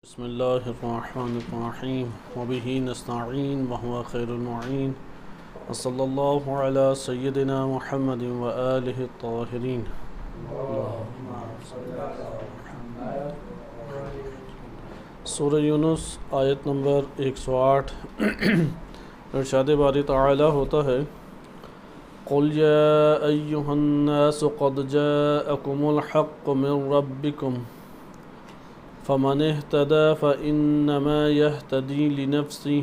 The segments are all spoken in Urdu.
بسم اللہ الرحمن الرحیم وبہ نستعین وہو خیر المعین وصلی اللہ علی سیدنا محمد وآلہ الطاہرین۔ سورہ یونس آیت نمبر 108 ارشاد باری تعالی ہوتا ہے قُلْ يَا أَيُّهَا النَّاسُ قَدْ جَاءَكُمُ الْحَقُّ مِنْ رَبِّكُمْ فَمَنِ اهْتَدَى فَإِنَّمَا يَهْتَدِي لِنَفْسِهِ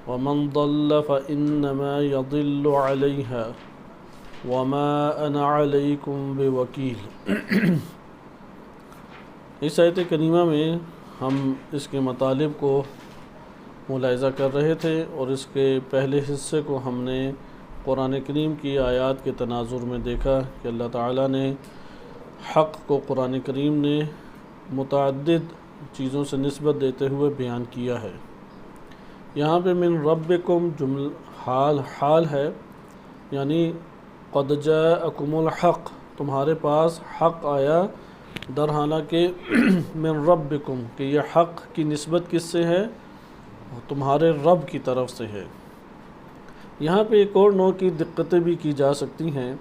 وَمَنْ ضَلَّ فَإِنَّمَا يَضِلُّ عَلَيْهَا وَمَا أَنَا عَلَيْكُمْ بِوَكِيلٍ۔ اس آیت کریمہ میں ہم اس کے مطالب کو ملاحظہ کر رہے تھے اور اس کے پہلے حصے کو ہم نے قرآن کریم کی آیات کے تناظر میں دیکھا کہ اللہ تعالیٰ نے حق کو قرآن کریم نے متعدد چیزوں سے نسبت دیتے ہوئے بیان کیا ہے۔ یہاں پہ من ربکم جمل حال ہے، یعنی قد جاءکم الحق، تمہارے پاس حق آیا، در حالہ کہ من ربکم کہ یہ حق کی نسبت کس سے ہے؟ تمہارے رب کی طرف سے ہے۔ یہاں پہ ایک اور نوع کی دقتیں بھی کی جا سکتی ہیں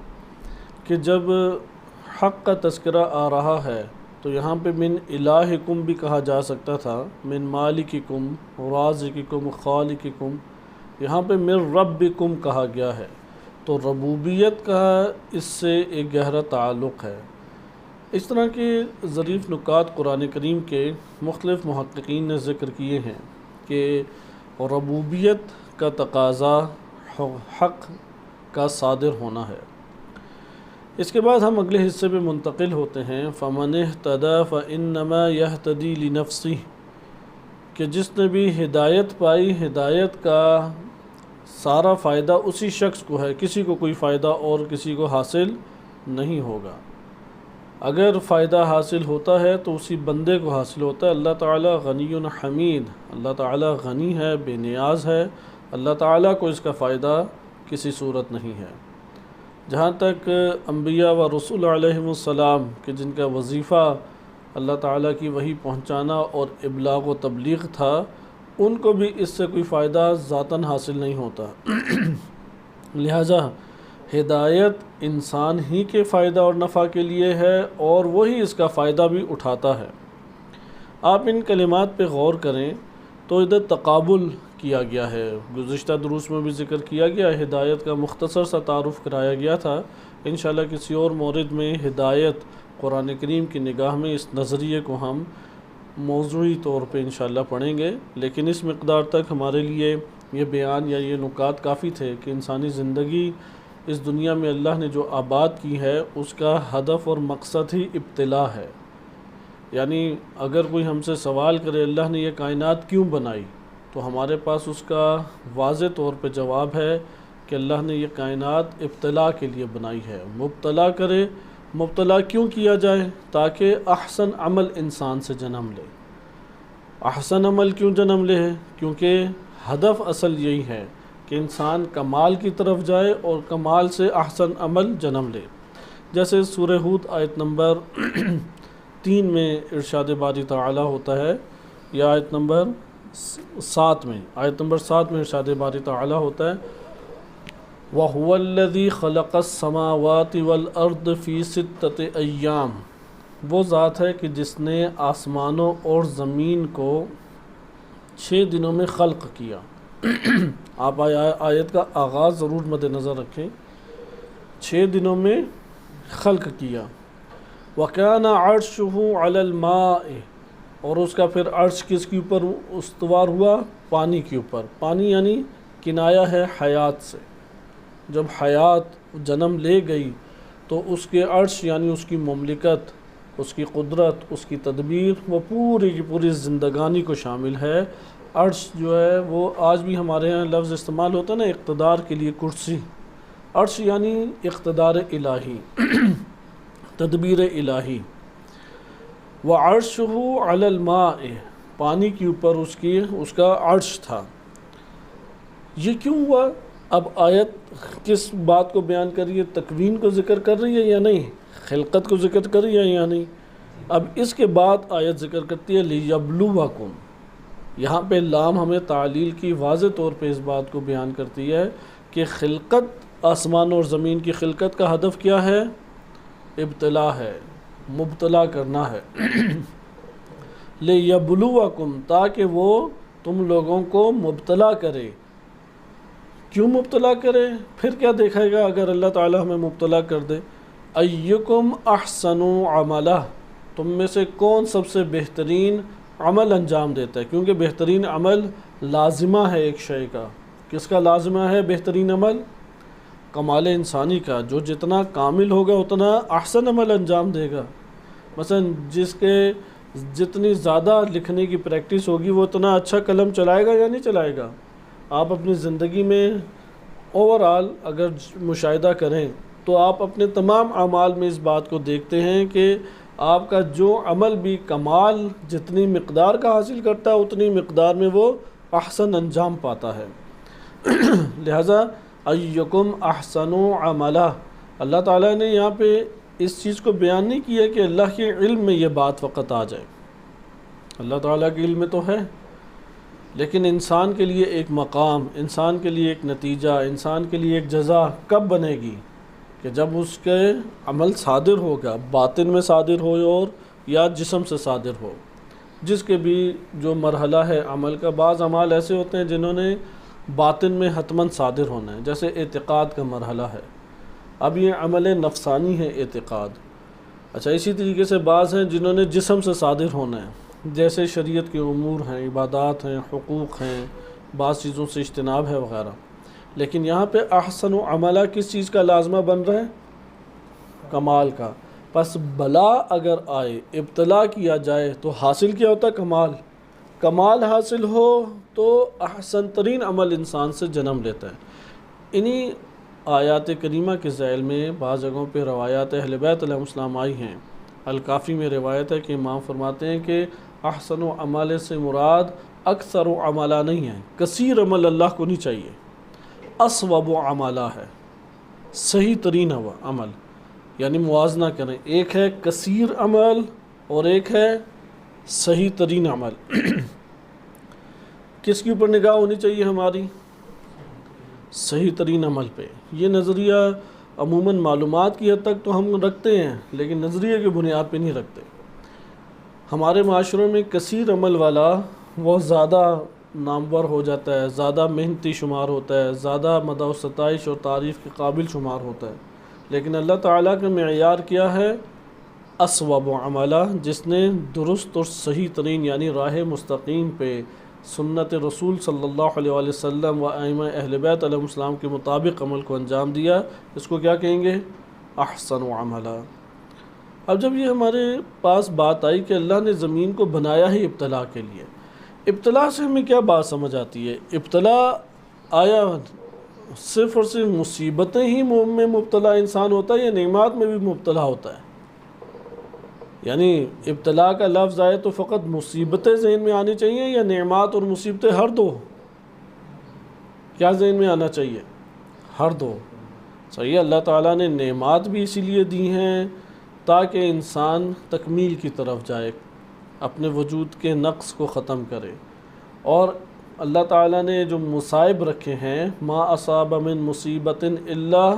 کہ جب حق کا تذکرہ آ رہا ہے تو یہاں پہ من الہکم بھی کہا جا سکتا تھا، من مالککم، رازقکم، خالقکم، یہاں پہ من ربکم کہا گیا ہے، تو ربوبیت کا اس سے ایک گہرا تعلق ہے۔ اس طرح کے ظریف نکات قرآن کریم کے مختلف محققین نے ذکر کیے ہیں کہ ربوبیت کا تقاضا حق کا صادر ہونا ہے۔ اس کے بعد ہم اگلے حصے پہ منتقل ہوتے ہیں، فَمَنِ اهْتَدَى فَإِنَّمَا يَهْتَدِي لِنَفْسِهِ کہ جس نے بھی ہدایت پائی، ہدایت کا سارا فائدہ اسی شخص کو ہے، کسی کو کوئی فائدہ اور کسی کو حاصل نہیں ہوگا۔ اگر فائدہ حاصل ہوتا ہے تو اسی بندے کو حاصل ہوتا ہے۔ اللہ تعالیٰ غنی حمید، اللہ تعالیٰ غنی ہے، بے نیاز ہے، اللہ تعالیٰ کو اس کا فائدہ کسی صورت نہیں ہے۔ جہاں تک انبیاء و رسول علیہم السلام کہ جن کا وظیفہ اللہ تعالیٰ کی وحی پہنچانا اور ابلاغ و تبلیغ تھا، ان کو بھی اس سے کوئی فائدہ ذاتاً حاصل نہیں ہوتا۔ لہٰذا ہدایت انسان ہی کے فائدہ اور نفع کے لیے ہے اور وہی اس کا فائدہ بھی اٹھاتا ہے۔ آپ ان کلمات پہ غور کریں تو ادھر تقابل کیا گیا ہے، گزشتہ دروس میں بھی ذکر کیا گیا، ہدایت کا مختصر سا تعارف کرایا گیا تھا۔ انشاءاللہ کسی اور مورد میں ہدایت قرآن کریم کی نگاہ میں اس نظریے کو ہم موضوعی طور پہ انشاءاللہ پڑھیں گے، لیکن اس مقدار تک ہمارے لیے یہ بیان یا یہ نکات کافی تھے کہ انسانی زندگی اس دنیا میں اللہ نے جو آباد کی ہے اس کا ہدف اور مقصد ہی ابتلا ہے۔ یعنی اگر کوئی ہم سے سوال کرے اللہ نے یہ کائنات کیوں بنائی، تو ہمارے پاس اس کا واضح طور پہ جواب ہے کہ اللہ نے یہ کائنات ابتلا کے لیے بنائی ہے، مبتلا کرے۔ مبتلا کیوں کیا جائے؟ تاکہ احسن عمل انسان سے جنم لے۔ احسن عمل کیوں جنم لے ہے؟ کیونکہ ہدف اصل یہی ہے کہ انسان کمال کی طرف جائے اور کمال سے احسن عمل جنم لے۔ جیسے سورہ ہود آیت نمبر 3 میں ارشاد باری تعالی ہوتا ہے، یا آیت نمبر 7 میں ارشاد باری تعالی ہوتا ہے وَهُوَ الَّذِي خَلَقَ السَّمَاوَاتِ وَالْأَرْضِ فِي سِتَّةِ أَيَّامٍ، وہ ذات ہے کہ جس نے آسمانوں اور زمین کو 6 دنوں میں خلق کیا۔ آپ آیت کا آغاز ضرور مد نظر رکھیں، 6 دنوں میں خلق کیا۔ وَكَانَ عَرْشُهُ عَلَى الْمَاءِ، اور اس کا پھر عرش کس کے اوپر استوار ہوا؟ پانی کے اوپر۔ پانی یعنی کنایہ ہے حیات سے۔ جب حیات جنم لے گئی تو اس کے عرش یعنی اس کی مملکت، اس کی قدرت، اس کی تدبیر، وہ پوری کی پوری زندگانی کو شامل ہے۔ عرش جو ہے وہ آج بھی ہمارے ہاں لفظ استعمال ہوتا ہے نا اقتدار کے لیے، کرسی۔ عرش یعنی اقتدار الہی، تدبیر الہی۔ وَعَرْشُهُ عَلَى الْمَاءِ، پانی کے اوپر اس کا عرش تھا۔ یہ کیوں ہوا؟ اب آیت کس بات کو بیان کر رہی ہے؟ تکوین کو ذکر کر رہی ہے یا نہیں؟ خلقت کو ذکر کر رہی ہے یا نہیں؟ اب اس کے بعد آیت ذکر کرتی ہے لیبلوکم، یہاں پہ لام ہمیں تعلیل کی واضح طور پہ اس بات کو بیان کرتی ہے کہ خلقت، آسمان اور زمین کی خلقت کا ہدف کیا ہے؟ ابتلا ہے، مبتلا کرنا ہے لیبلوکم، تاکہ وہ تم لوگوں کو مبتلا کرے۔ کیوں مبتلا کرے؟ پھر کیا دیکھے گا اگر اللہ تعالی ہمیں مبتلا کر دے؟ ایکم احسن عملا، تم میں سے کون سب سے بہترین عمل انجام دیتا ہے، کیونکہ بہترین عمل لازمہ ہے ایک شے کا۔ کس کا لازمہ ہے بہترین عمل؟ کمال انسانی کا۔ جو جتنا کامل ہوگا اتنا احسن عمل انجام دے گا۔ مثلا جس کے جتنی زیادہ لکھنے کی پریکٹس ہوگی وہ اتنا اچھا قلم چلائے گا یا نہیں چلائے گا؟ آپ اپنی زندگی میں اوورآل اگر مشاہدہ کریں تو آپ اپنے تمام اعمال میں اس بات کو دیکھتے ہیں کہ آپ کا جو عمل بھی کمال جتنی مقدار کا حاصل کرتا ہے اتنی مقدار میں وہ احسن انجام پاتا ہے۔ لہذا ایکم احسن عملا، اللہ تعالیٰ نے یہاں پہ اس چیز کو بیان نہیں کیا کہ اللہ کے علم میں یہ بات فقط آ جائے، اللہ تعالیٰ کے علم میں تو ہے، لیکن انسان کے لیے ایک مقام، انسان کے لیے ایک نتیجہ، انسان کے لیے ایک جزا کب بنے گی؟ کہ جب اس کے عمل صادر ہوگا، باطن میں صادر ہو اور یا جسم سے صادر ہو، جس کے بھی جو مرحلہ ہے عمل کا۔ بعض اعمال ایسے ہوتے ہیں جنہوں نے باطن میں حتماً صادر ہونا ہے، جیسے اعتقاد کا مرحلہ ہے، اب یہ عمل نفسانی ہے اعتقاد۔ اچھا، اسی طریقے سے بعض ہیں جنہوں نے جسم سے صادر ہونا ہے، جیسے شریعت کے امور ہیں، عبادات ہیں، حقوق ہیں، بعض چیزوں سے اجتناب ہے وغیرہ۔ لیکن یہاں پہ احسن عملہ کس چیز کا لازمہ بن رہا ہے؟ کمال کا۔ پس بلا اگر آئے، ابتلا کیا جائے تو حاصل کیا ہوتا ہے؟ کمال۔ کمال حاصل ہو تو احسن ترین عمل انسان سے جنم لیتا ہے۔ انہی آیات کریمہ کے ذیل میں بعض جگہوں پہ روایات اہل بیت علیہ السلام آئی ہیں۔ الکافی میں روایت ہے کہ امام فرماتے ہیں کہ احسن و عمل سے مراد اکثر و عملہ نہیں ہے، کثیر عمل اللہ کو نہیں چاہیے، اصوب و عملہ ہے، صحیح ترین عمل۔ یعنی موازنہ کریں، ایک ہے کثیر عمل اور ایک ہے صحیح ترین عمل۔ کس کے اوپر نگاہ ہونی چاہیے ہماری؟ صحیح ترین عمل پہ۔ یہ نظریہ عموماً معلومات کی حد تک تو ہم رکھتے ہیں لیکن نظریے کی بنیاد پہ نہیں رکھتے۔ ہمارے معاشروں میں کثیر عمل والا وہ زیادہ نامور ہو جاتا ہے، زیادہ محنتی شمار ہوتا ہے، زیادہ مدح و ستائش اور تعریف کے قابل شمار ہوتا ہے۔ لیکن اللہ تعالیٰ کا معیار کیا ہے؟ اصوب عملہ، جس نے درست اور صحیح ترین یعنی راہ مستقیم پہ سنت رسول صلی اللہ علیہ وآلہ وسلم و ائمہ اہل بیت علیہ السلام کے مطابق عمل کو انجام دیا، اس کو کیا کہیں گے؟ احسن عملہ۔ اب جب یہ ہمارے پاس بات آئی کہ اللہ نے زمین کو بنایا ہی ابتلا کے لیے، ابتلا سے ہمیں کیا بات سمجھ آتی ہے؟ ابتلا آیا صرف اور صرف مصیبتیں ہی میں مبتلا انسان ہوتا ہے یا نعمات میں بھی مبتلا ہوتا ہے؟ یعنی ابتلا کا لفظ آئے تو فقط مصیبتیں ذہن میں آنی چاہیے یا نعمات اور مصیبتیں ہر دو؟ کیا ذہن میں آنا چاہیے؟ ہر دو۔ صحیح ہے، اللہ تعالیٰ نے نعمات بھی اسی لیے دی ہیں تاکہ انسان تکمیل کی طرف جائے، اپنے وجود کے نقص کو ختم کرے، اور اللہ تعالیٰ نے جو مصائب رکھے ہیں ما اصاب من مصیبت الا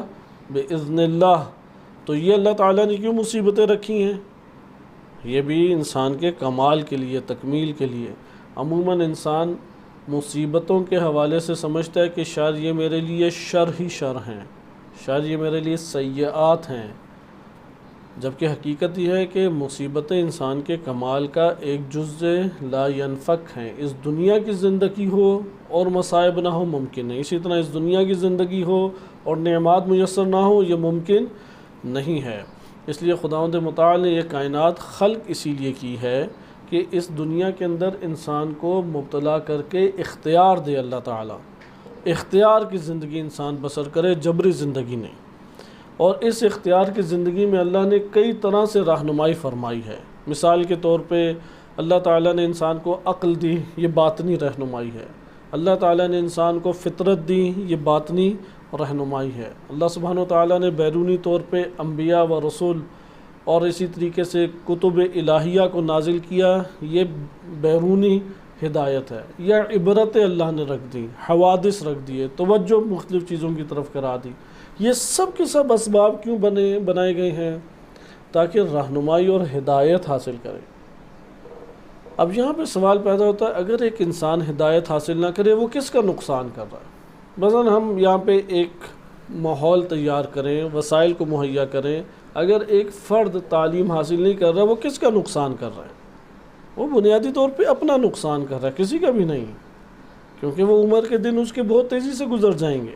باذن اللہ، تو یہ اللہ تعالیٰ نے کیوں مصیبتیں رکھی ہیں؟ یہ بھی انسان کے کمال کے لیے، تکمیل کے لیے۔ عموماً انسان مصیبتوں کے حوالے سے سمجھتا ہے کہ شاید یہ میرے لیے شر ہی شر ہیں، شاید یہ میرے لیے سیئات ہیں، جبکہ حقیقت یہ ہے کہ مصیبتیں انسان کے کمال کا ایک جزء لا ینفک ہیں۔ اس دنیا کی زندگی ہو اور مصائب نہ ہو ممکن نہیں، اسی طرح اس دنیا کی زندگی ہو اور نعمات میسر نہ ہو یہ ممکن نہیں ہے۔ اس لیے خداوند متعال نے یہ کائنات خلق اسی لیے کی ہے کہ اس دنیا کے اندر انسان کو مبتلا کر کے اختیار دے، اللہ تعالیٰ اختیار کی زندگی انسان بسر کرے، جبری زندگی نہیں۔ اور اس اختیار کی زندگی میں اللہ نے کئی طرح سے رہنمائی فرمائی ہے۔ مثال کے طور پہ اللہ تعالیٰ نے انسان کو عقل دی، یہ باطنی رہنمائی ہے۔ اللہ تعالیٰ نے انسان کو فطرت دی، یہ باطنی رہنمائی ہے۔ اللہ سبحانہ و تعالیٰ نے بیرونی طور پہ انبیاء و رسول اور اسی طریقے سے کتب الہیہ کو نازل کیا، یہ بیرونی ہدایت ہے، یا عبرت اللہ نے رکھ دی، حوادث رکھ دیے، توجہ مختلف چیزوں کی طرف کرا دی۔ یہ سب کے سب اسباب کیوں بنائے گئے ہیں؟ تاکہ رہنمائی اور ہدایت حاصل کرے۔ اب یہاں پہ سوال پیدا ہوتا ہے، اگر ایک انسان ہدایت حاصل نہ کرے وہ کس کا نقصان کر رہا ہے؟ مثلا ہم یہاں پہ ایک ماحول تیار کریں، وسائل کو مہیا کریں، اگر ایک فرد تعلیم حاصل نہیں کر رہا وہ کس کا نقصان کر رہا ہے؟ وہ بنیادی طور پہ اپنا نقصان کر رہا ہے، کسی کا بھی نہیں، کیونکہ وہ عمر کے دن اس کے بہت تیزی سے گزر جائیں گے،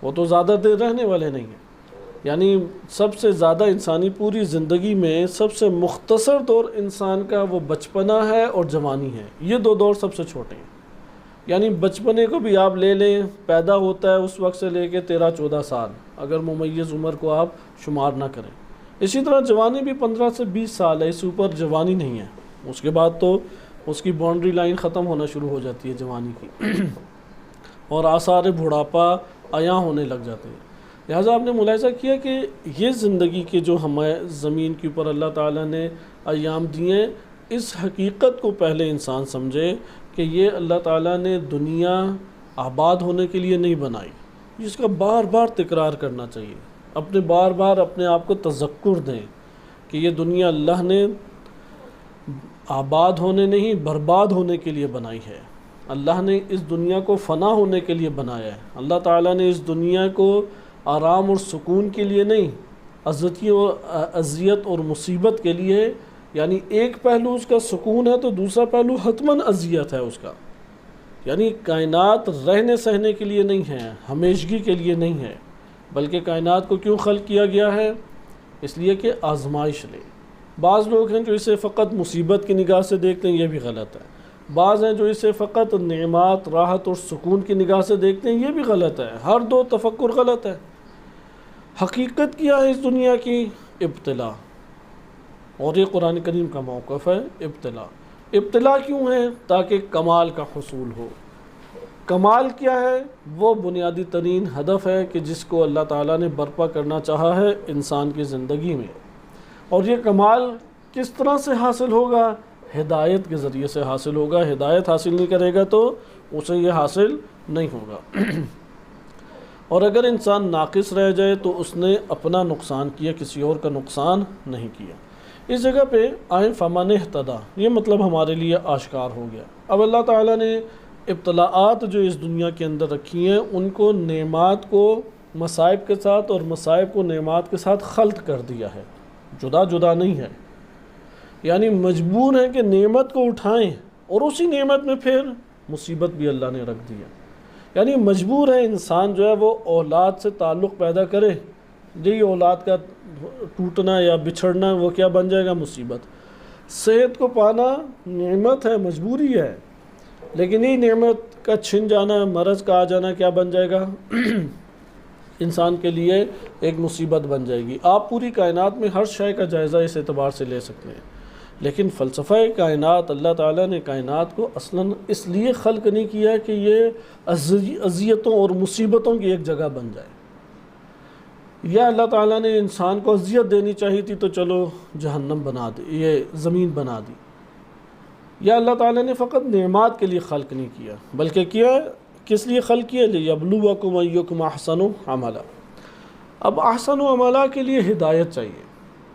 وہ تو زیادہ دیر رہنے والے نہیں ہیں۔ یعنی سب سے زیادہ انسانی پوری زندگی میں سب سے مختصر دور انسان کا وہ بچپنا ہے اور جوانی ہے، یہ دو دور سب سے چھوٹے ہیں۔ یعنی بچپنے کو بھی آپ لے لیں، پیدا ہوتا ہے اس وقت سے لے کے 13-14 سال، اگر ممیز عمر کو آپ شمار نہ کریں۔ اسی طرح جوانی بھی 15 سے 20 سال ہے، اس اوپر جوانی نہیں ہے، اس کے بعد تو اس کی باؤنڈری لائن ختم ہونا شروع ہو جاتی ہے جوانی کی، اور آثار بڑھاپا عیاں ہونے لگ جاتے ہیں۔ لہٰذا آپ نے ملاحظہ کیا کہ یہ زندگی کے جو ہمیں زمین کے اوپر اللہ تعالیٰ نے ایام دیے، اس حقیقت کو پہلے انسان سمجھے کہ یہ اللہ تعالیٰ نے دنیا آباد ہونے کے لیے نہیں بنائی، اس کا بار بار تکرار کرنا چاہیے، بار بار اپنے آپ کو تذکر دیں کہ یہ دنیا اللہ نے آباد ہونے نہیں برباد ہونے کے لیے بنائی ہے۔ اللہ نے اس دنیا کو فنا ہونے کے لیے بنایا ہے، اللہ تعالیٰ نے اس دنیا کو آرام اور سکون کے لیے نہیں، اذیت اور مصیبت کے لیے۔ یعنی ایک پہلو اس کا سکون ہے تو دوسرا پہلو حتماً اذیت ہے اس کا۔ یعنی کائنات رہنے سہنے کے لیے نہیں ہے، ہمیشگی کے لیے نہیں ہے، بلکہ کائنات کو کیوں خلق کیا گیا ہے؟ اس لیے کہ آزمائش لے۔ بعض لوگ ہیں جو اسے فقط مصیبت کی نگاہ سے دیکھتے ہیں، یہ بھی غلط ہے۔ بعض ہیں جو اسے فقط نعمات، راحت اور سکون کی نگاہ سے دیکھتے ہیں، یہ بھی غلط ہے۔ ہر دو تفکر غلط ہے۔ حقیقت کیا ہے اس دنیا کی؟ ابتلا، اور یہ قرآن کریم کا موقف ہے، ابتلا۔ ابتلا کیوں ہے؟ تاکہ کمال کا حصول ہو۔ کمال کیا ہے؟ وہ بنیادی ترین ہدف ہے کہ جس کو اللہ تعالیٰ نے برپا کرنا چاہا ہے انسان کی زندگی میں۔ اور یہ کمال کس طرح سے حاصل ہوگا؟ ہدایت کے ذریعے سے حاصل ہوگا۔ ہدایت حاصل نہیں کرے گا تو اسے یہ حاصل نہیں ہوگا۔ اور اگر انسان ناقص رہ جائے تو اس نے اپنا نقصان کیا، کسی اور کا نقصان نہیں کیا۔ اس جگہ پہ آئیں فمن اہتدی، یہ مطلب ہمارے لیے آشکار ہو گیا۔ اب اللہ تعالیٰ نے ابتلاءات جو اس دنیا کے اندر رکھی ہیں ان کو نعمات کو مصائب کے ساتھ اور مصائب کو نعمات کے ساتھ خلط کر دیا ہے، جدا جدا نہیں ہے۔ یعنی مجبور ہیں کہ نعمت کو اٹھائیں اور اسی نعمت میں پھر مصیبت بھی اللہ نے رکھ دیا۔ یعنی مجبور ہے انسان جو ہے وہ اولاد سے تعلق پیدا کرے، یہی اولاد کا ٹوٹنا یا بچھڑنا وہ کیا بن جائے گا؟ مصیبت۔ صحت کو پانا نعمت ہے، مجبوری ہے، لیکن یہ نعمت کا چھن جانا، مرض کا آ جانا کیا بن جائے گا؟ انسان کے لیے ایک مصیبت بن جائے گی۔ آپ پوری کائنات میں ہر شے کا جائزہ اس اعتبار سے لے سکتے ہیں، لیکن فلسفہ کائنات، اللہ تعالیٰ نے کائنات کو اصلاً اس لیے خلق نہیں کیا کہ یہ اذیتوں اور مصیبتوں کی ایک جگہ بن جائے۔ یا اللہ تعالیٰ نے انسان کو اذیت دینی چاہی تھی تو چلو جہنم بنا دی، یہ زمین بنا دی۔ یا اللہ تعالیٰ نے فقط نعمات کے لیے خلق نہیں کیا، بلکہ کیا کس لیے خلق کیا؟ لِيَبْلُوَكُمْ أَيُّكُمْ أَحْسَنُ عَمَلًا۔ اب احسن عملہ کے لیے ہدایت چاہیے،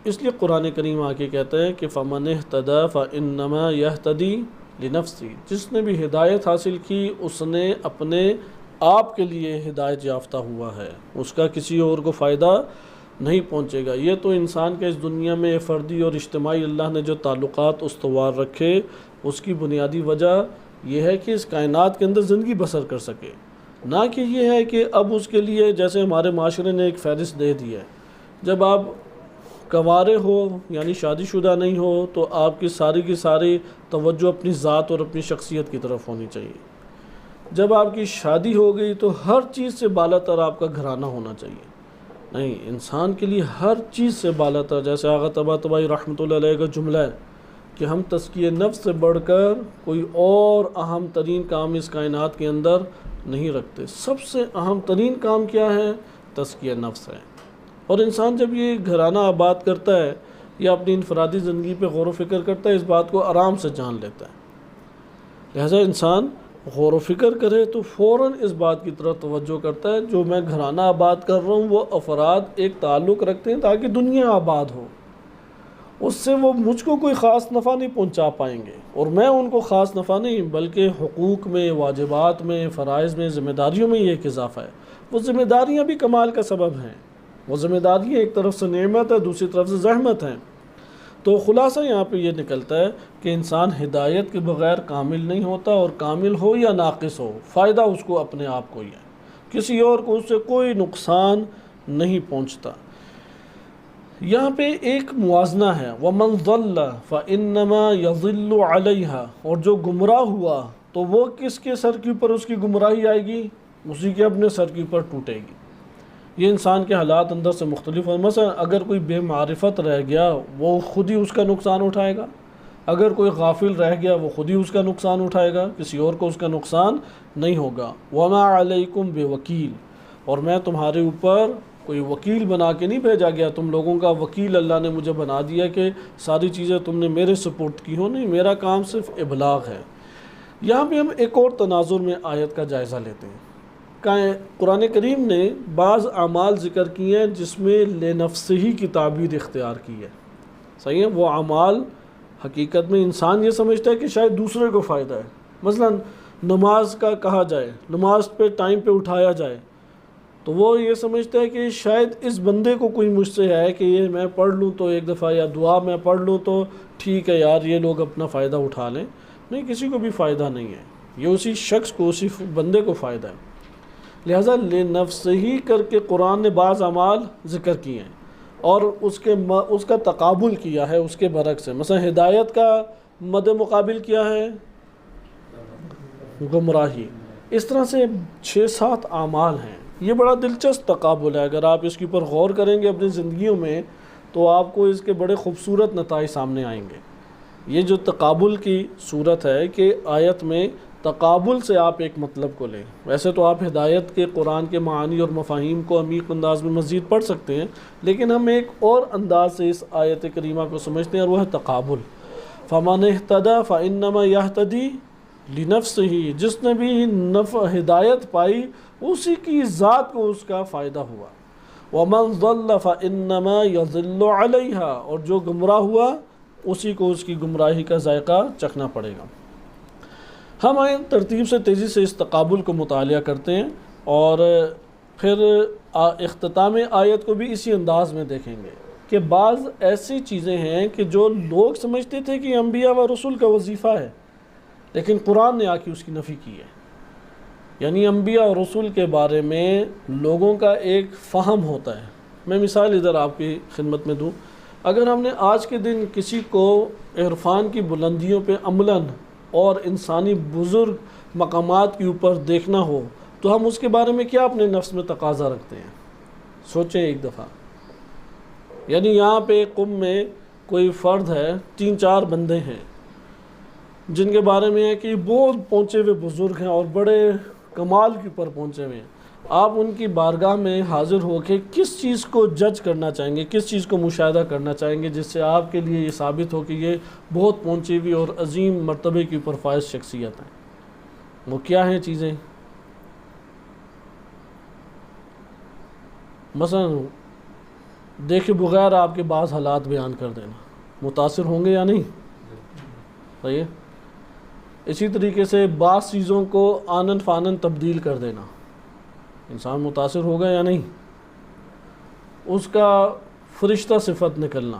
اس لیے قرآن کریم آ کے کہتا ہے کہ فَمَنِ اهْتَدَىٰ فَإِنَّمَا يَهْتَدِي لِنَفْسِهِ، جس نے بھی ہدایت حاصل کی اس نے اپنے آپ کے لیے ہدایت یافتہ ہوا ہے، اس کا کسی اور کو فائدہ نہیں پہنچے گا۔ یہ تو انسان کے اس دنیا میں فردی اور اجتماعی اللہ نے جو تعلقات استوار رکھے اس کی بنیادی وجہ یہ ہے کہ اس کائنات کے اندر زندگی بسر کر سکے، نہ کہ یہ ہے کہ اب اس کے لیے جیسے ہمارے معاشرے نے ایک فہرست دے دی ہے، جب آپ کنوارے ہو یعنی شادی شدہ نہیں ہو تو آپ کی ساری توجہ اپنی ذات اور اپنی شخصیت کی طرف ہونی چاہیے۔ جب آپ کی شادی ہو گئی تو ہر چیز سے بالا تر آپ کا گھرانہ ہونا چاہیے۔ نہیں، انسان کے لیے ہر چیز سے بالا تر، جیسے آغا طباطبائی رحمۃ اللہ علیہ کا جملہ ہے کہ ہم تزکیہ نفس سے بڑھ کر کوئی اور اہم ترین کام اس کائنات کے اندر نہیں رکھتے۔ سب سے اہم ترین کام کیا ہے؟ تزکیہ نفس ہے۔ اور انسان جب یہ گھرانہ آباد کرتا ہے یا اپنی انفرادی زندگی پہ غور و فکر کرتا ہے، اس بات کو آرام سے جان لیتا ہے۔ لہذا انسان غور و فکر کرے تو فوراً اس بات کی طرف توجہ کرتا ہے جو میں گھرانہ آباد کر رہا ہوں وہ افراد ایک تعلق رکھتے ہیں تاکہ دنیا آباد ہو، اس سے وہ مجھ کو کوئی خاص نفع نہیں پہنچا پائیں گے، اور میں ان کو خاص نفع نہیں بلکہ حقوق میں، واجبات میں، فرائض میں، ذمہ داریوں میں یہ ایک اضافہ ہے۔ وہ ذمہ داریاں بھی کمال کا سبب ہیں، وہ ذمہ داریاں ایک طرف سے نعمت ہے، دوسری طرف سے زحمت ہیں۔ تو خلاصہ یہاں پہ یہ نکلتا ہے کہ انسان ہدایت کے بغیر کامل نہیں ہوتا، اور کامل ہو یا ناقص ہو فائدہ اس کو اپنے آپ کو ہی ہے، کسی اور کو اس سے کوئی نقصان نہیں پہنچتا۔ یہاں پہ ایک موازنہ ہے، وَمَنْ ضَلَّ فَإِنَّمَا يَضِلُّ عَلَيْهَا، اور جو گمراہ ہوا تو وہ کس کے سر کے اوپر اس کی گمراہی آئے گی؟ اسی کے اپنے سر کے اوپر ٹوٹے گی۔ یہ انسان کے حالات اندر سے مختلف ہیں۔ مثلا اگر کوئی بے معرفت رہ گیا وہ خود ہی اس کا نقصان اٹھائے گا، اگر کوئی غافل رہ گیا وہ خود ہی اس کا نقصان اٹھائے گا، کسی اور کو اس کا نقصان نہیں ہوگا۔ وَمَا عَلَيْكُمْ بِوَكِيلٍ، اور میں تمہارے اوپر کوئی وکیل بنا کے نہیں بھیجا گیا، تم لوگوں کا وکیل اللہ نے مجھے بنا دیا کہ ساری چیزیں تم نے میرے سپورٹ کی ہو، نہیں، میرا کام صرف ابلاغ ہے۔ یہاں پہ ہم ایک اور تناظر میں آیت کا جائزہ لیتے ہیں۔ قرآن کریم نے بعض اعمال ذکر کیے ہیں جس میں لنفسہی کی تعبیر اختیار کی ہے، صحیح ہے؟ وہ اعمال حقیقت میں انسان یہ سمجھتا ہے کہ شاید دوسرے کو فائدہ ہے۔ مثلا نماز کا کہا جائے، نماز پہ ٹائم پہ اٹھایا جائے، تو وہ یہ سمجھتا ہے کہ شاید اس بندے کو کوئی مجھ سے ہے کہ یہ میں پڑھ لوں تو ایک دفعہ، یا دعا میں پڑھ لوں تو ٹھیک ہے یار یہ لوگ اپنا فائدہ اٹھا لیں۔ نہیں، کسی کو بھی فائدہ نہیں ہے، یہ اسی شخص کو، اسی بندے کو فائدہ ہے۔ لہٰذا لنفسہی کر کے قرآن نے بعض اعمال ذکر کیے ہیں اور اس کا تقابل کیا ہے اس کے برعکس ہے۔ مثلا ہدایت کا مد مقابل کیا ہے؟ گمراہی۔ اس طرح سے 6-7 اعمال ہیں۔ یہ بڑا دلچسپ تقابل ہے، اگر آپ اس کے اوپر غور کریں گے اپنی زندگیوں میں تو آپ کو اس کے بڑے خوبصورت نتائج سامنے آئیں گے۔ یہ جو تقابل کی صورت ہے کہ آیت میں تقابل سے آپ ایک مطلب کو لیں۔ ویسے تو آپ ہدایت کے قرآن کے معانی اور مفاہیم کو عمیق انداز میں مزید پڑھ سکتے ہیں، لیکن ہم ایک اور انداز سے اس آیت کریمہ کو سمجھتے ہیں اور وہ ہے تقابل۔ فَمَنِ اهْتَدَى فَإِنَّمَا يَهْتَدِي لِنَفْسِهِ، جس نے بھی ہدایت پائی اسی کی ذات کو اس کا فائدہ ہوا۔ وَمَنْ ضَلَّ فَإِنَّمَا يَضِلُّ عَلَيْهَا، اور جو گمراہ ہوا اسی کو اس کی گمراہی کا ذائقہ چکھنا پڑے گا۔ ہم ترتیب سے تیزی سے اس تقابل کو مطالعہ کرتے ہیں اور پھر اختتام آیت کو بھی اسی انداز میں دیکھیں گے کہ بعض ایسی چیزیں ہیں کہ جو لوگ سمجھتے تھے کہ انبیاء و رسول کا وظیفہ ہے، لیکن قرآن نے آ کے اس کی نفی کی ہے۔ یعنی انبیاء اور رسول کے بارے میں لوگوں کا ایک فہم ہوتا ہے۔ میں مثال ادھر آپ کی خدمت میں دوں، اگر ہم نے آج کے دن کسی کو عرفان کی بلندیوں پہ عملاً اور انسانی بزرگ مقامات کے اوپر دیکھنا ہو تو ہم اس کے بارے میں کیا اپنے نفس میں تقاضا رکھتے ہیں؟ سوچیں ایک دفعہ۔ یعنی یہاں پہ قم میں کوئی فرد ہے، 3-4 بندے ہیں جن کے بارے میں ہے کہ بہت پہنچے ہوئے بزرگ ہیں اور بڑے کمال کے اوپر پہنچے ہوئے ہیں۔ آپ ان کی بارگاہ میں حاضر ہو کے کس چیز کو جج کرنا چاہیں گے، کس چیز کو مشاہدہ کرنا چاہیں گے جس سے آپ کے لیے یہ ثابت ہو کہ یہ بہت پہنچی ہوئی اور عظیم مرتبے کے اوپر فائز شخصیت ہیں؟ وہ کیا ہیں چیزیں؟ مثلا دیکھے بغیر آپ کے بعض حالات بیان کر دینا، متاثر ہوں گے یا نہیں؟ صحیح ہے؟ اسی طریقے سے بعض چیزوں کو آنن فانن تبدیل کر دینا، انسان متاثر ہوگا یا نہیں؟ اس کا فرشتہ صفت نکلنا،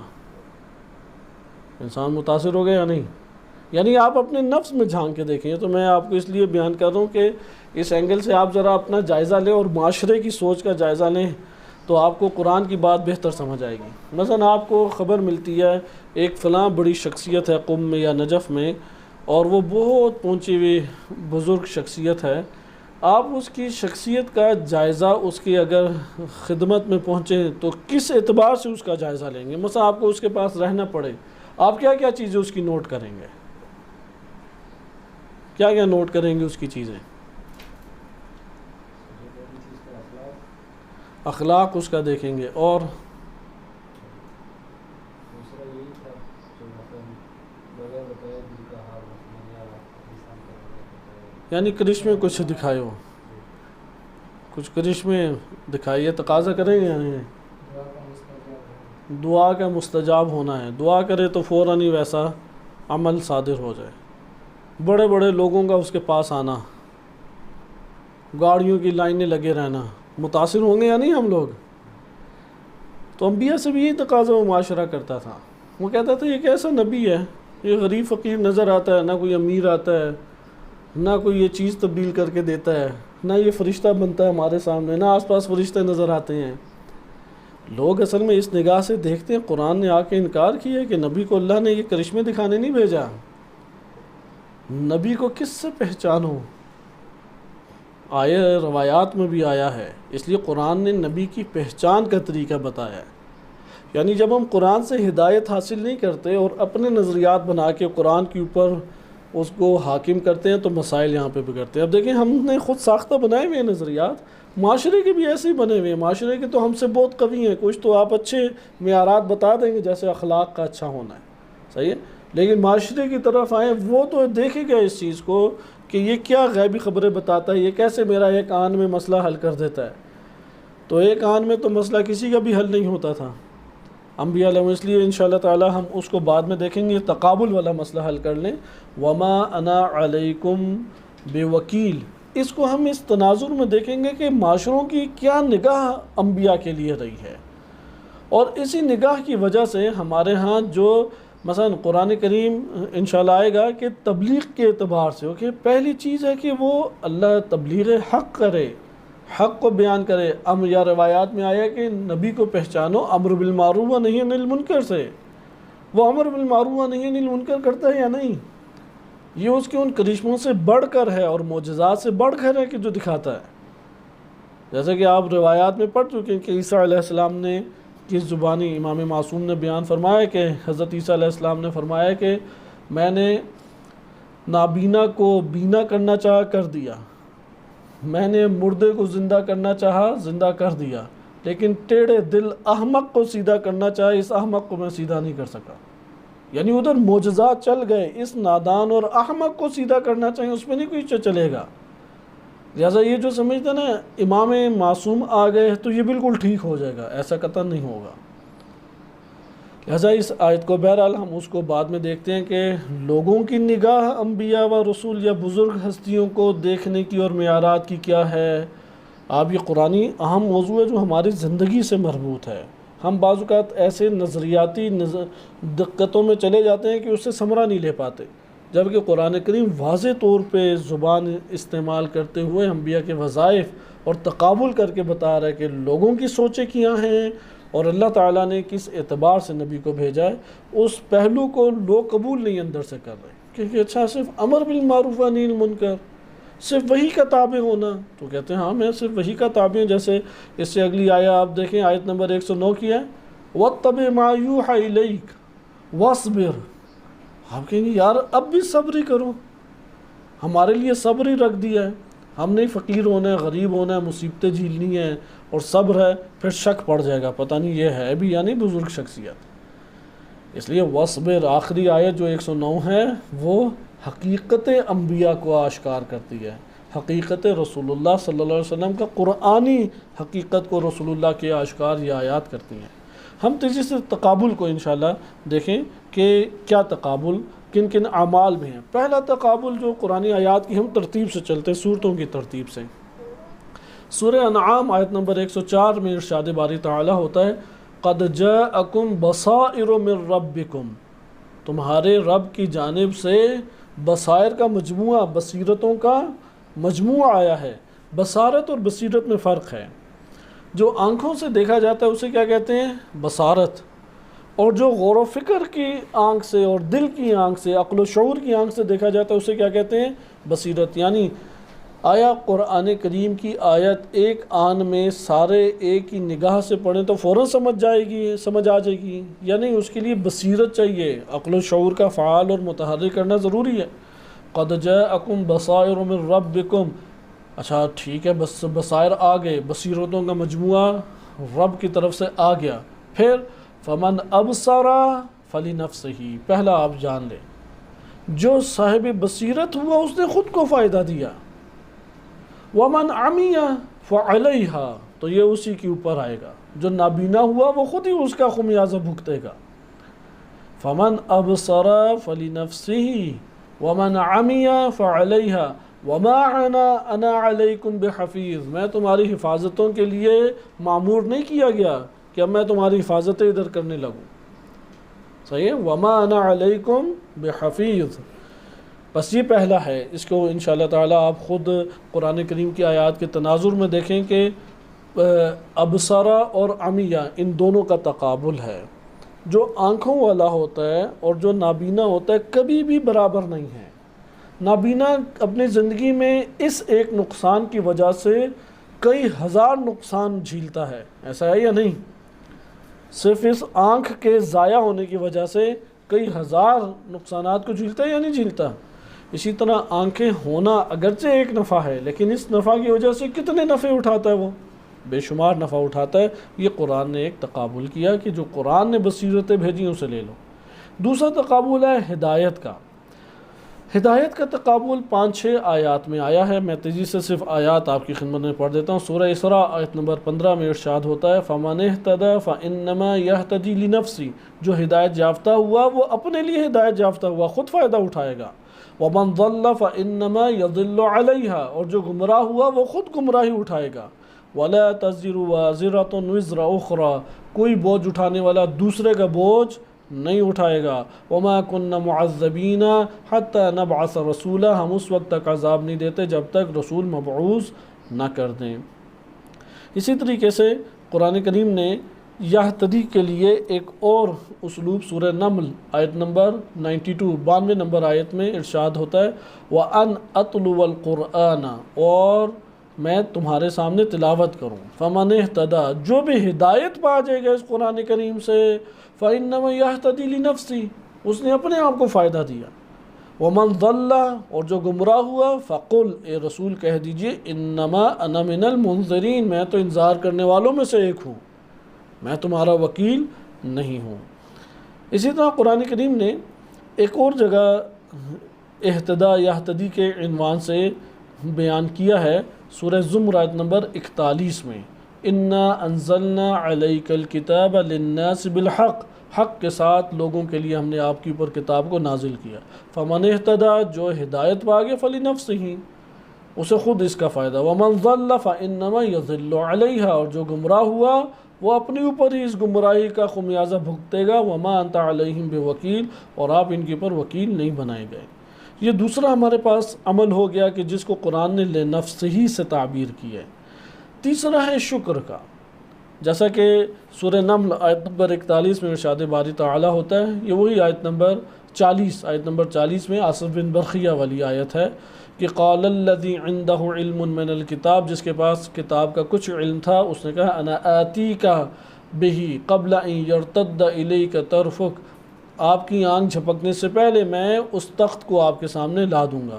انسان متاثر ہوگا یا نہیں؟ یعنی آپ اپنے نفس میں جھانک کے دیکھیں۔ تو میں آپ کو اس لیے بیان کر رہا ہوں کہ اس اینگل سے آپ ذرا اپنا جائزہ لیں اور معاشرے کی سوچ کا جائزہ لیں تو آپ کو قرآن کی بات بہتر سمجھ آئے گی۔ مثلا آپ کو خبر ملتی ہے ایک فلاں بڑی شخصیت ہے قم میں یا نجف میں، اور وہ بہت پہنچی ہوئی بزرگ شخصیت ہے، آپ اس کی شخصیت کا جائزہ اس کی اگر خدمت میں پہنچیں تو کس اعتبار سے اس کا جائزہ لیں گے؟ مثلا آپ کو اس کے پاس رہنا پڑے، آپ کیا کیا چیزیں اس کی نوٹ کریں گے؟ کیا کیا نوٹ کریں گے اس کی چیزیں؟ اخلاق اس کا دیکھیں گے. اور دوسرا یہی تھا جو مثلاً بغیر بتائے دل کا حال رکھنا یا انسان کا بغیر یعنی کرشمے کچھ دکھائے ہو، کچھ کرشمے دکھائیے، تقاضا کریں گے یعنی دعا کا مستجاب ہونا ہے. دعا کرے تو فوراً ہی ویسا عمل صادر ہو جائے. بڑے بڑے لوگوں کا اس کے پاس آنا، گاڑیوں کی لائنیں لگے رہنا، متاثر ہوں گے یا نہیں ہم لوگ؟ تو انبیاء سے بھی یہی تقاضا وہ معاشرہ کرتا تھا. وہ کہتا تھا یہ کیسا نبی ہے، یہ غریب فقیر نظر آتا ہے، نہ کوئی امیر آتا ہے، نہ کوئی یہ چیز تبدیل کر کے دیتا ہے، نہ یہ فرشتہ بنتا ہے ہمارے سامنے، نہ آس پاس فرشتے نظر آتے ہیں. لوگ اصل میں اس نگاہ سے دیکھتے ہیں. قرآن نے آ کے انکار کیا کہ نبی کو اللہ نے یہ کرشمے دکھانے نہیں بھیجا. نبی کو کس سے پہچانو؟ روایات میں بھی آیا ہے. اس لیے قرآن نے نبی کی پہچان کا طریقہ بتایا ہے. یعنی جب ہم قرآن سے ہدایت حاصل نہیں کرتے اور اپنے نظریات بنا کے قرآن کے اوپر اس کو حاکم کرتے ہیں تو مسائل یہاں پہ بگڑتے ہیں. اب دیکھیں ہم نے خود ساختہ بنائے ہوئے ہیں نظریات، معاشرے کے بھی ایسے ہی بنے ہوئے ہیں. معاشرے کے تو ہم سے بہت قوی ہیں. کچھ تو آپ اچھے معیارات بتا دیں گے جیسے اخلاق کا اچھا ہونا ہے، صحیح ہے، لیکن معاشرے کی طرف آئیں وہ تو دیکھے گا اس چیز کو کہ یہ کیا غیبی خبریں بتاتا ہے، یہ کیسے میرا ایک آن میں مسئلہ حل کر دیتا ہے. تو ایک آن میں تو مسئلہ کسی کا بھی حل نہیں ہوتا تھا انبیاء علیہ. اس لیے انشاءاللہ تعالی ہم اس کو بعد میں دیکھیں گے. تقابل والا مسئلہ حل کر لیں. وما انا علیکم بوکیل، اس کو ہم اس تناظر میں دیکھیں گے کہ معاشروں کی کیا نگاہ انبیاء کے لیے رہی ہے، اور اسی نگاہ کی وجہ سے ہمارے ہاں جو مثلا قرآن کریم انشاءاللہ آئے گا کہ تبلیغ کے اعتبار سے کہ پہلی چیز ہے کہ وہ اللہ تبلیغ حق کرے، حق کو بیان کرے. یا روایات میں آیا کہ نبی کو پہچانو امر بالمعروف و نہی عن المنکر سے. وہ امر بالمعروف و نہی عن المنکر کرتا ہے یا نہیں؟ یہ اس کے ان کرشموں سے بڑھ کر ہے اور معجزات سے بڑھ کر ہے کہ جو دکھاتا ہے. جیسے کہ آپ روایات میں پڑھ چکے ہیں کہ عیسیٰ علیہ السلام نے کس زبانی امام معصوم نے بیان فرمایا کہ حضرت عیسیٰ علیہ السلام نے فرمایا کہ میں نے نابینا کو بینا کرنا چاہا کر دیا، میں نے مردے کو زندہ کرنا چاہا زندہ کر دیا، لیکن ٹیڑھے دل احمق کو سیدھا کرنا چاہا اس احمق کو میں سیدھا نہیں کر سکا. یعنی ادھر معجزات چل گئے، اس نادان اور احمق کو سیدھا کرنا چاہیے اس میں نہیں کوئی چلے گا. لہٰذا یہ جو سمجھتے نا امام معصوم آ گئے تو یہ بالکل ٹھیک ہو جائے گا، ایسا قطعا نہیں ہوگا. لہٰذا اس آیت کو بہرحال ہم اس کو بعد میں دیکھتے ہیں کہ لوگوں کی نگاہ انبیاء و رسول یا بزرگ ہستیوں کو دیکھنے کی اور معیارات کی کیا ہے. آپ یہ قرآنی اہم موضوع ہے جو ہماری زندگی سے مربوط ہے. ہم بعض اوقات ایسے نظریاتی دقتوں میں چلے جاتے ہیں کہ اس سے ثمرہ نہیں لے پاتے، جبکہ قرآن کریم واضح طور پہ زبان استعمال کرتے ہوئے انبیاء کے وظائف اور تقابل کر کے بتا رہا ہے کہ لوگوں کی سوچیں کیا ہیں اور اللہ تعالیٰ نے کس اعتبار سے نبی کو بھیجا ہے. اس پہلو کو لوگ قبول نہیں اندر سے کر رہے کیونکہ اچھا صرف امر بالمعروف و نہی عن المنکر، صرف وہی کا تابع ہونا. تو کہتے ہیں ہاں میں صرف وہی کا تابع ہوں. جیسے اس سے اگلی آیا آپ دیکھیں آیت نمبر 109 کی ہے وَاتَّبِعْ مَا يُوحَى إِلَيْكَ وَاصْبِرْ. آپ کہیں گے یار اب بھی صبر ہی کرو، ہمارے لیے صبر ہی رکھ دیا ہے، ہم نہیں فقیر ہونا ہے، غریب ہونا ہے، مصیبتیں جھیلنی ہیں اور صبر ہے. پھر شک پڑ جائے گا پتہ نہیں یہ ہے بھی یا نہیں بزرگ شخصیت. اس لیے وَاصْبِرْ آخری آیت جو 109 ہے وہ حقیقت انبیاء کو آشکار کرتی ہے، حقیقت رسول اللہ صلی اللہ علیہ وسلم کا قرآنی حقیقت کو رسول اللہ کے آشکار یہ آیات کرتی ہیں. ہم تیزی سے تقابل کو انشاءاللہ دیکھیں کہ کیا تقابل کن کن اعمال میں ہیں. پہلا تقابل جو قرآنی آیات کی ہم ترتیب سے چلتے ہیں صورتوں کی ترتیب سے. سورہ انعام آیت نمبر 104 میں ارشاد باری تعالی ہوتا ہے قَدْ جَاءَكُمْ بَصَائِرُ مِن رَبِّكُمْ، تمہارے رب کی جانب سے بصائر کا مجموعہ، بصیرتوں کا مجموعہ آیا ہے. بصارت اور بصیرت میں فرق ہے. جو آنکھوں سے دیکھا جاتا ہے اسے کیا کہتے ہیں؟ بصارت. اور جو غور و فکر کی آنکھ سے اور دل کی آنکھ سے، عقل و شعور کی آنکھ سے دیکھا جاتا ہے اسے کیا کہتے ہیں؟ بصیرت. یعنی آیا قرآن کریم کی آیت ایک آن میں سارے ایک ہی نگاہ سے پڑھیں تو فوراً سمجھ آ جائے گی یا نہیں؟ اس کے لیے بصیرت چاہیے، عقل و شعور کا فعال اور متحرک کرنا ضروری ہے. قَدْ جَاءَكُمْ بَصَائِرُ مِن رَبِّكُمْ اچھا ٹھیک ہے، بس بصائر آ گئے، بصیرتوں کا مجموعہ رب کی طرف سے آ گیا، پھر فمن ابصر فلنفسہ، پہلا آپ جان لیں جو صاحب بصیرت ہوا اس نے خود کو فائدہ دیا، ومن عمی فعلیہا، تو یہ اسی کے اوپر آئے گا، جو نابینا ہوا وہ خود ہی اس کا خمیازہ بھگتے گا۔ فمن ابصر فلنفسہ ومن عمی فعلیہا وما انا علیکم بحفیظ، میں تمہاری حفاظتوں کے لیے معمور نہیں کیا گیا کہ اب میں تمہاری حفاظتیں ادھر کرنے لگوں، صحیح ہے، وما انا علیکم بحفیظ، بس یہ پہلا ہے۔ اس کو انشاءاللہ تعالی آپ خود قرآن کریم کی آیات کے تناظر میں دیکھیں کہ ابصرہ اور عمیہ ان دونوں کا تقابل ہے۔ جو آنکھوں والا ہوتا ہے اور جو نابینا ہوتا ہے کبھی بھی برابر نہیں ہے۔ نابینا اپنی زندگی میں اس ایک نقصان کی وجہ سے کئی ہزار نقصان جھیلتا ہے، ایسا ہے یا نہیں؟ صرف اس آنکھ کے ضائع ہونے کی وجہ سے کئی ہزار نقصانات کو جھیلتا ہے یا نہیں جھیلتا؟ اسی طرح آنکھیں ہونا اگرچہ ایک نفع ہے، لیکن اس نفع کی وجہ سے کتنے نفع اٹھاتا ہے، وہ بے شمار نفع اٹھاتا ہے۔ یہ قرآن نے ایک تقابل کیا کہ جو قرآن نے بصیرتیں بھیجی اسے لے لو۔ دوسرا تقابل ہے ہدایت کا۔ ہدایت کا تقابل 5-6 آیات میں آیا ہے، میں تیزی سے صرف آیات آپ کی خدمت میں پڑھ دیتا ہوں۔ سورہ اسراء آیت نمبر 15 میں ارشاد ہوتا ہے فَمَنِ اهْتَدَى فَإِنَّمَا يَهْتَدِي لِنَفْسِهِ، جو ہدایت یافتہ ہوا وہ اپنے لیے ہدایت یافتہ ہوا، خود فائدہ اٹھائے گا۔ وَمَنْ ضَلَّ فَإِنَّمَا يَضِلُّ عَلَيْهَا، اور جو گمراہ ہوا وہ خود گمراہی اٹھائے گا۔ وَلَا تَزِرُ وَازِرَةٌ وِزْرَ أُخْرَى، کوئی بوجھ اٹھانے والا دوسرے کا بوجھ نہیں اٹھائے گا۔ وَمَا كُنَّ مُعَذَّبِينَ حَتَّى نَبْعَثَ رَسُولًا، ہم اس وقت تک عذاب نہیں دیتے جب تک رسول مبعوث نہ کر دیں۔ اسی طریقے سے قرآن کریم نے یہتدی کے لیے ایک اور اسلوب سورہ نمل آیت نمبر 92 نمبر آیت میں ارشاد ہوتا ہے وَأَنْ أَتْلُوَ الْقُرْآنَ، اور میں تمہارے سامنے تلاوت کروں۔ فَمَنِ اهْتَدَى، جو بھی ہدایت پا جائے گا اس قرآن کریم سے، فَإِنَّمَا يَهْتَدِي لِنَفْسِهِ، اس نے اپنے آپ کو فائدہ دیا۔ وَمَنْ ضَلَّ، اور جو گمراہ ہوا، فَقُلْ، اے رسول کہہ دیجئے، إِنَّمَا أَنَا مِنَ الْمُنذِرِينَ، میں تو انذار کرنے والوں میں سے ایک ہوں، میں تمہارا وکیل نہیں ہوں۔ اسی طرح قرآن کریم نے ایک اور جگہ اہتدا یہتدی کے عنوان سے بیان کیا ہے، سورہ زمر آیت نمبر 41 میں اِنَّا أَنزَلْنَا عَلَيْكَ الْكِتَابَ لِلنَّاسِ بِالْحَقِّ، حق کے ساتھ لوگوں کے لیے ہم نے آپ کے اوپر کتاب کو نازل کیا۔ فَمَنِ اهْتَدَى، جو ہدایت پا گیا، فَلِنَفْسِهِ، اسے خود اس کا فائدہ۔ وَمَنْ ضَلَّ فَإِنَّمَا يَضِلُّ عَلَيْهَا، اور جو گمراہ ہوا وہ اپنے اوپر ہی اس گمراہی کا خمیازہ بھگتے گا۔ وَمَا أَنْتَ عَلَيْهِمْ بِوَكِيلٍ، اور آپ ان کے اوپر وکیل نہیں بنائے گئے۔ یہ دوسرا ہمارے پاس عمل ہو گیا کہ جس کو قرآن نے لنفسہ سے تعبیر کی ہے۔ تیسرا ہے شکر کا، جیسا کہ سورہ نمل آیت نمبر 41 میں ارشاد باری تعالی ہوتا ہے، یہ وہی آیت نمبر 40 میں آصف بن برخیہ والی آیت ہے کہ قال الذی عنده علم من الکتاب، جس کے پاس کتاب کا کچھ علم تھا، اس نے کہا انا آتیک بہ قبل ان یرتد الیک طرفک، آپ کی آنکھ جھپکنے سے پہلے میں اس تخت کو آپ کے سامنے لا دوں گا۔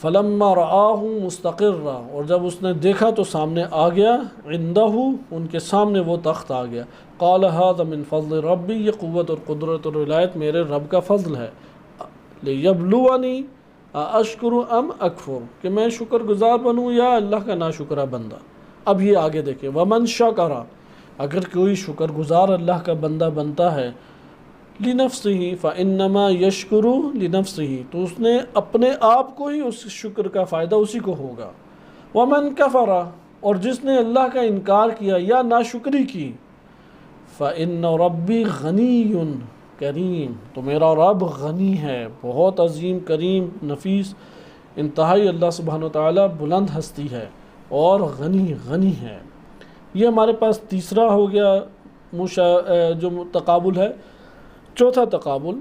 فلما رآہ مستقرا، اور جب اس نے دیکھا تو سامنے آ گیا، عندہ، ان کے سامنے وہ تخت آ گیا۔ قال ھذا من فضل ربی، یہ قوت اور قدرت اور ولایت میرے رب کا فضل ہے۔ لیبلونی اشکر ام اکفر، کہ میں شکر گزار بنوں یا اللہ کا ناشکرہ بندہ۔ اب یہ آگے دیکھیں ومن شکر، اگر کوئی شکر گزار اللہ کا بندہ بنتا ہے، لنفسہ فانما یشکر لنفسہ، تو اس نے اپنے آپ کو ہی اس شکر کا فائدہ اسی کو ہوگا۔ ومن کفر، اور جس نے اللہ کا انکار کیا یا ناشکری کی، فان ربی غنی کریم، تو میرا رب غنی ہے، بہت عظیم، کریم، نفیس، انتہائی اللہ سبحانہ وتعالی بلند ہستی ہے اور غنی ہے۔ یہ ہمارے پاس تیسرا ہو گیا جو تقابل ہے۔ چوتھا تقابل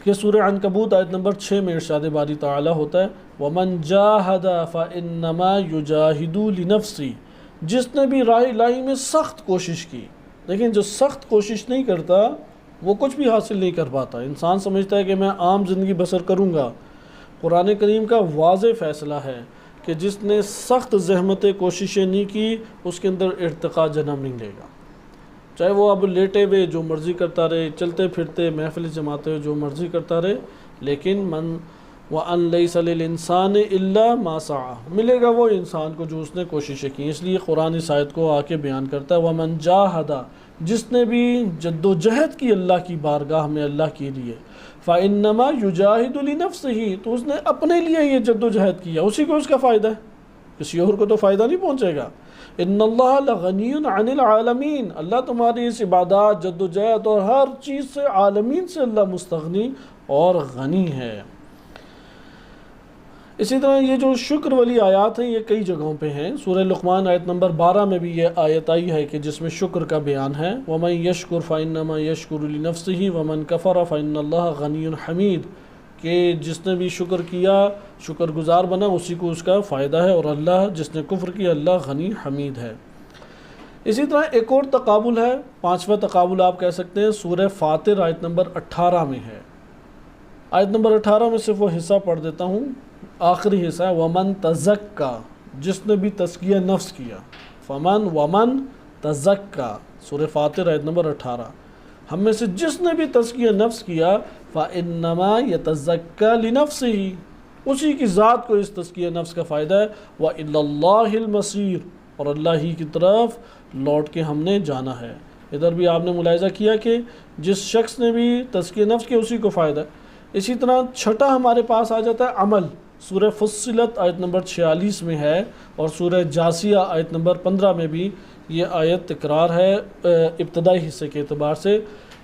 کہ سورہ عنکبوت آیت نمبر 6 میں ارشاد باری تعالی ہوتا ہے وَمَنْ جَاهَدَ فَإِنَّمَا يُجَاهِدُ لِنَفْسِهِ، جس نے بھی راہ الہی میں سخت کوشش کی، لیکن جو سخت کوشش نہیں کرتا وہ کچھ بھی حاصل نہیں کر پاتا۔ انسان سمجھتا ہے کہ میں عام زندگی بسر کروں گا۔ قرآن کریم کا واضح فیصلہ ہے کہ جس نے سخت زحمت کوششیں نہیں کی اس کے اندر ارتقاء جنم نہیں لے گا، چاہے وہ اب لیٹے ہوئے جو مرضی کرتا رہے، چلتے پھرتے محفل جماتے ہوئے جو مرضی کرتا رہے، لیکن من وَأَن لَيْسَ لِلْإِنسَانِ إِلَّا مَا سَعَى، ملے گا وہ انسان کو جو اس نے کوششیں کی۔ اس لیے قرآن اس آیت کو آ کے بیان کرتا ہے وَمَن جَاهَدَ، جس نے بھی جد و جہد کی اللہ کی بارگاہ میں اللہ کے لیے، فَإِنَّمَا يُجَاهِدُ لِنَفْسِهِ، تو اس نے اپنے لیے یہ جد و جہد کیا، اسی کو اس کا فائدہ ہے، کسی اور کو تو فائدہ نہیں پہنچے گا۔ ان اللہ لغنی عن العالمین، اللہ تمہاری اس عبادات جد و جہد اور ہر چیز سے، عالمین سے اللہ مستغنی اور غنی ہے۔ اسی طرح یہ جو شکر والی آیات ہیں یہ کئی جگہوں پہ ہیں، سورہ لقمان آیت نمبر 12 میں بھی یہ آیت آئی ہے کہ جس میں شکر کا بیان ہے وَمَن يَشْكُرْ فَإِنَّمَا يَشْكُرُ لِنَفْسِهِ وَمَن كَفَرَ فَإِنَّ اللَّهَ غَنِيٌّ حَمِيدٌ، کہ جس نے بھی شکر کیا، شکر گزار بنا، اسی کو اس کا فائدہ ہے، اور اللہ جس نے کفر کیا اللہ غنی حمید ہے۔ اسی طرح ایک اور تقابل ہے، پانچواں تقابل آپ کہہ سکتے ہیں، سورہ فاطر آیت نمبر 18 میں ہے۔ آیت نمبر 18 میں صرف وہ حصہ پڑھ دیتا ہوں، آخری حصہ ہے وَمَن تَزَكَّى، جس نے بھی تزکیہ نفس کیا، وَمَن تَزَكَّى، سورہ فاطر آیت نمبر 18، ہم میں سے جس نے بھی تزکیہ نفس کیا فَإِنَّمَا يَتَزَكَّى لِنَفْسِهِ، اسی کی ذات کو اس تزکیہ نفس کا فائدہ ہے، وَإِلَى اللَّهِ الْمَصِيرُ، اور اللہ ہی کی طرف لوٹ کے ہم نے جانا ہے۔ ادھر بھی آپ نے ملاحظہ کیا کہ جس شخص نے بھی تزکیہ نفس کیا اسی کو فائدہ ہے۔ اسی طرح چھٹا ہمارے پاس آ جاتا ہے عمل، سورہ فصلت آیت نمبر 46 میں ہے، اور سورہ جاسیہ آیت نمبر 15 میں بھی یہ آیت تکرار ہے ابتدائی حصے کے اعتبار سے،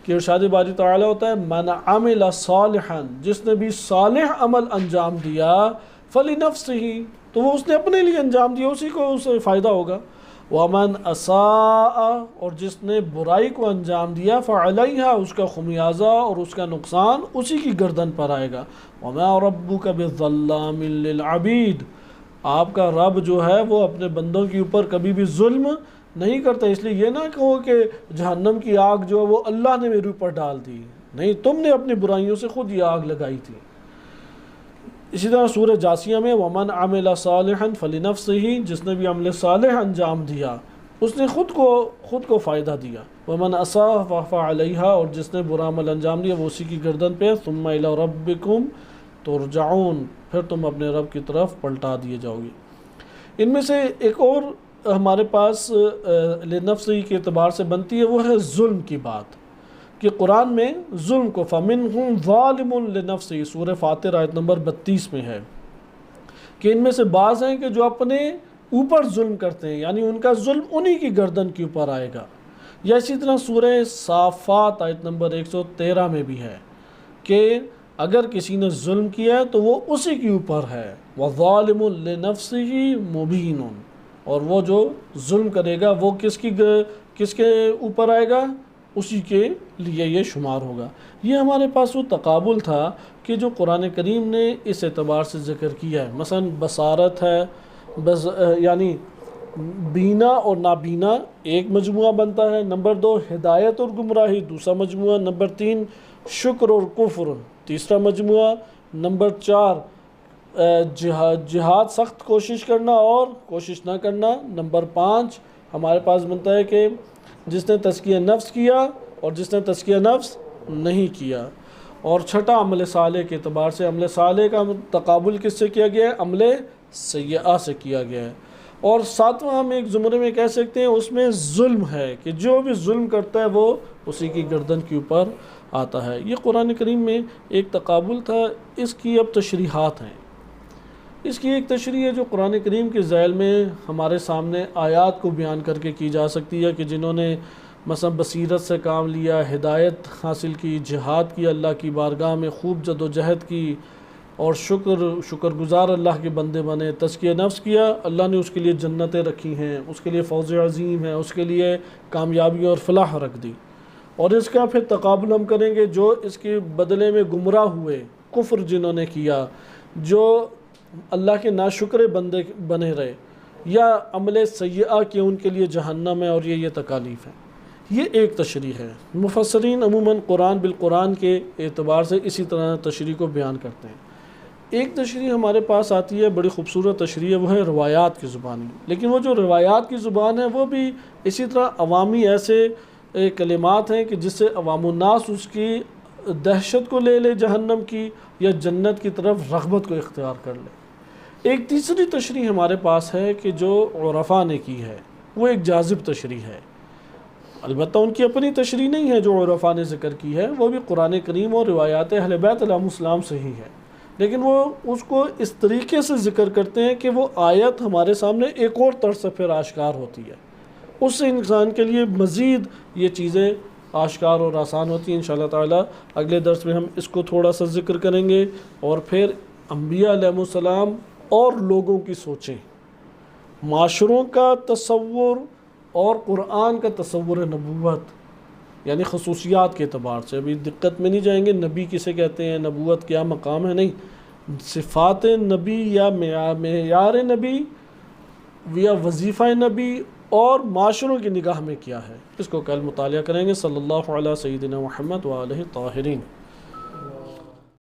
کہ ارشاد باری تعالیٰ ہوتا ہے من عمل صالحا، جس نے بھی صالح عمل انجام دیا فلنفسہ، تو وہ اس نے اپنے لیے انجام دیا، اسی کو اسے فائدہ ہوگا۔ ومن اساء، اور جس نے برائی کو انجام دیا فعلیہا، اس کا خمیازہ اور اس کا نقصان اسی کی گردن پر آئے گا۔ وما ربک بظلام للعبید، آپ کا رب جو ہے وہ اپنے بندوں کے اوپر کبھی بھی ظلم نہیں کرتا، اس لیے یہ نہ کہو کہ جہنم کی آگ جو ہے وہ اللہ نے میرے اوپر ڈال دی، نہیں، تم نے اپنی برائیوں سے خود یہ آگ لگائی تھی۔ اسی طرح سورہ جاسیہ میں ومن عمل صالحا فلنفسہ، جس نے بھی عمل صالح انجام دیا اس نے خود کو فائدہ دیا۔ ومن اساء فعلیہا، اور جس نے برا عمل انجام دیا وہ اسی کی گردن پہ۔ ثم الی ربکم ترجعون، پھر تم اپنے رب کی طرف پلٹا دیے جاؤ گے۔ ان میں سے ایک اور ہمارے پاس لنفسہ کے اعتبار سے بنتی ہے، وہ ہے ظلم کی بات، کہ قرآن میں ظلم کو فَمِنْهُمْ ظَالِمٌ لِنَفْسِهِ، سورہ فاطر آیت نمبر 32 میں ہے، کہ ان میں سے بعض ہیں کہ جو اپنے اوپر ظلم کرتے ہیں، یعنی ان کا ظلم انہی کی گردن کے اوپر آئے گا۔ یا اسی طرح سورہ صافات آیت نمبر 113 میں بھی ہے کہ اگر کسی نے ظلم کیا ہے تو وہ اسی کے اوپر ہے، وَظَالِمٌ لِنَفْسِهِ مُبِينٌ، اور وہ جو ظلم کرے گا وہ کس کے اوپر آئے گا؟ اسی کے لیے یہ شمار ہوگا۔ یہ ہمارے پاس وہ تقابل تھا کہ جو قرآن کریم نے اس اعتبار سے ذکر کیا ہے، مثلا بصارت ہے، یعنی بینا اور نابینا ایک مجموعہ بنتا ہے، نمبر 2 ہدایت اور گمراہی دوسرا مجموعہ، نمبر 3 شکر اور کفر تیسرا مجموعہ، نمبر 4 جہاد سخت کوشش کرنا اور کوشش نہ کرنا، نمبر 5 ہمارے پاس بنتا ہے کہ جس نے تزکیہ نفس کیا اور جس نے تزکیہ نفس نہیں کیا، اور چھٹا عمل صالح کے اعتبار سے عمل صالح کا تقابل کس سے کیا گیا ہے؟ عمل سیئہ سے کیا گیا ہے۔ اور ساتواں ہم ایک زمرے میں کہہ سکتے ہیں اس میں ظلم ہے، کہ جو بھی ظلم کرتا ہے وہ اسی کی گردن کے اوپر آتا ہے۔ یہ قرآن کریم میں ایک تقابل تھا، اس کی اب تشریحات ہیں۔ اس کی ایک تشریح ہے جو قرآن کریم کے ذیل میں ہمارے سامنے آیات کو بیان کر کے کی جا سکتی ہے، کہ جنہوں نے مثلا بصیرت سے کام لیا، ہدایت حاصل کی، جہاد کی، اللہ کی بارگاہ میں خوب جد و جہد کی، اور شکر گزار اللہ کے بندے بنے، تزکیہ نفس کیا، اللہ نے اس کے لیے جنتیں رکھی ہیں، اس کے لیے فوز عظیم ہے، اس کے لیے کامیابی اور فلاح رکھ دی۔ اور اس کا پھر تقابل ہم کریں گے جو اس کے بدلے میں گمراہ ہوئے، کفر جنہوں نے کیا، جو اللہ کے ناشکرے بندے بنے رہے، یا عمل سیئہ کہ ان کے لیے جہنم ہے اور یہ تکالیف ہے۔ یہ ایک تشریح ہے۔ مفسرین عموماً قرآن بالقرآن کے اعتبار سے اسی طرح تشریح کو بیان کرتے ہیں۔ ایک تشریح ہمارے پاس آتی ہے، بڑی خوبصورت تشریح ہے، وہ ہے روایات کی زبانی، لیکن وہ جو روایات کی زبان ہے وہ بھی اسی طرح عوامی ایسے کلمات ہیں کہ جس سے عوام الناس اس کی دہشت کو لے لے جہنم کی، یا جنت کی طرف رغبت کو اختیار کر لے۔ ایک تیسری تشریح ہمارے پاس ہے کہ جو عرفاء نے کی ہے، وہ ایک جاذب تشریح ہے، البتہ ان کی اپنی تشریح نہیں ہے جو عرفاء نے ذکر کی ہے، وہ بھی قرآن کریم اور روایات اہل بیت علیہم السلام سے ہی ہے، لیکن وہ اس کو اس طریقے سے ذکر کرتے ہیں کہ وہ آیت ہمارے سامنے ایک اور طرز سے پھر آشکار ہوتی ہے، اس سے انسان کے لیے مزید یہ چیزیں آشکار اور آسان ہوتی ہیں۔ انشاءاللہ تعالیٰ اگلے درس میں ہم اس کو تھوڑا سا ذکر کریں گے، اور پھر انبیاء علیہ السلام اور لوگوں کی سوچیں، معاشروں کا تصور اور قرآن کا تصور نبوت، یعنی خصوصیات کے اعتبار سے۔ ابھی دقت میں نہیں جائیں گے نبی کسے کہتے ہیں، نبوت کیا مقام ہے، نہیں، صفات نبی یا معیار نبی یا وظیفہ نبی اور معاشروں کی نگاہ میں کیا ہے، اس کو کل مطالعہ کریں گے۔ صلی اللہ علیہ سیدنا محمد وآلہ طاہرین۔